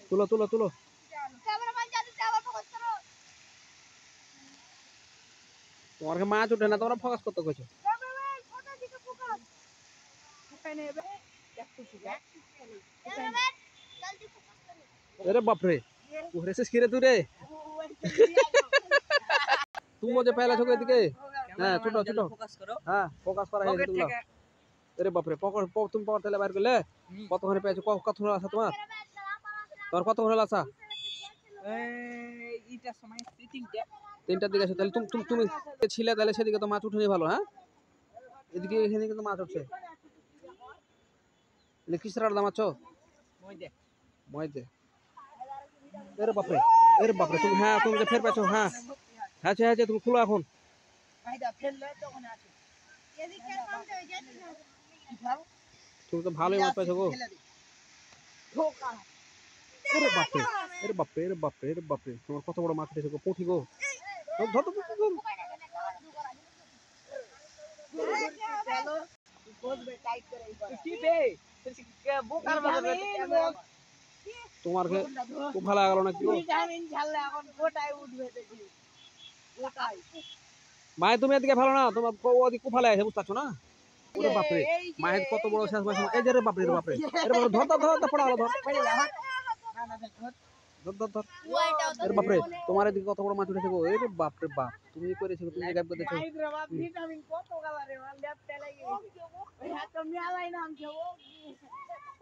তুলো তুলো তুলো। তোমার মাছ উঠে না, তোমরা ফোকাস করতে কইছো। अरे बाप रे, कोहरे से खीरे तू रे। तुम मुझे पहला छोके दिखे। हाँ छोटो छोटो फोकस करो। हाँ फोकस करा है तुम। अरे बाप रे, पकड़ तुम पकड़ तेले बाहर गले কত ঘরে পেয়েছো, কত ঘরে আছে তোমার? তোর কত ঘরে আছে? এইটা সময় তিনটা তিনটার দিকে আছে, তাহলে তুমি তুমি তুমি ছিলে, তাহলে সেদিকে তো মাছ উঠেনি ভালো। হ্যাঁ এদিকে এখানে কিন্তু মাছ উঠছে। তাহলে কিসের আড়া মাছ? মইদে ময়দে। এর বাপরে, এর বাপরে, তুমি হ্যাঁ তুমি যে ফের পেয়েছো। হ্যাঁ হ্যাঁ হ্যাঁ তুমি খুলো এখন। ভাইদা ফেললে তখন আছে এদিকে নাম দে যাচ্ছি না ভালো। তুমি তো ভালোই মাছ পেয়েছো গো। ধোকা এরে বাপরে, এরে বাপরে, এরে বাপরে, এরে বাপরে, তোমার কত বড় মাছ পেয়েছো গো, পুঁটি গো। ধর ধর ধর ধর, ধর। চলো বসবে টাইট করে এইবার কি বে বোকার মতো তোমার খুব ভালো লাগলো নাকি গো? ভিটামিন ঝাললে এখন গোটায় উঠবে দেখি গোটায় মায়ের তুমি এদিকে ভালো না, তোমার ওদিকে খুব ভালো আছে, বুঝতে পারছো না? ওরে বাপরে, মায়ের কত বড় শেষ মাছ। এই যে রে বাপরে, রে বাপরে, এরে বাপরে, ধর ধর ধর ধর, পড়া হলো, ধর ধর ধর ধর। এর বাপরে, তোমার এদিকে কত বড় মাছ উঠেছে গো। এরে বাপরে বাপ, তুমি করেছো, তুমি গায়েব করে দিয়েছো। হায়দ্রাবাদ ভিটামিন কত কালারে মাল লেপতে লাগে ওই হাতে মেলাই নাম কে ও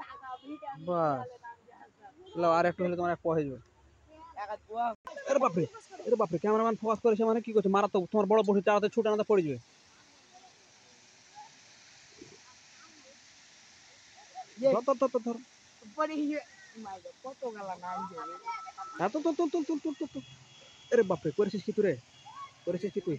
টাকা ভিটামিন বাস নাম জাহাজ লাও, আর একটু হলে তোমার এক পাওয়া হয়ে যাবে। টাকা বুয়া এরে বাপরে, এরে বাপরে, ক্যামেরাম্যান ফোকাস করেছে মানে কি করছে, মারা তো তোমার বড় বড় চালাতে ছুটে না পড়ে যাবে। ধর ধর ধর ধর ধর। পরে মাই গড কত কালা নাম যাবে হ্যাঁ তো তুল তুল তুল তুল তুল তুল। আরে বাপরে, করেছিস কি তুই রে, করেছিস কি তুই?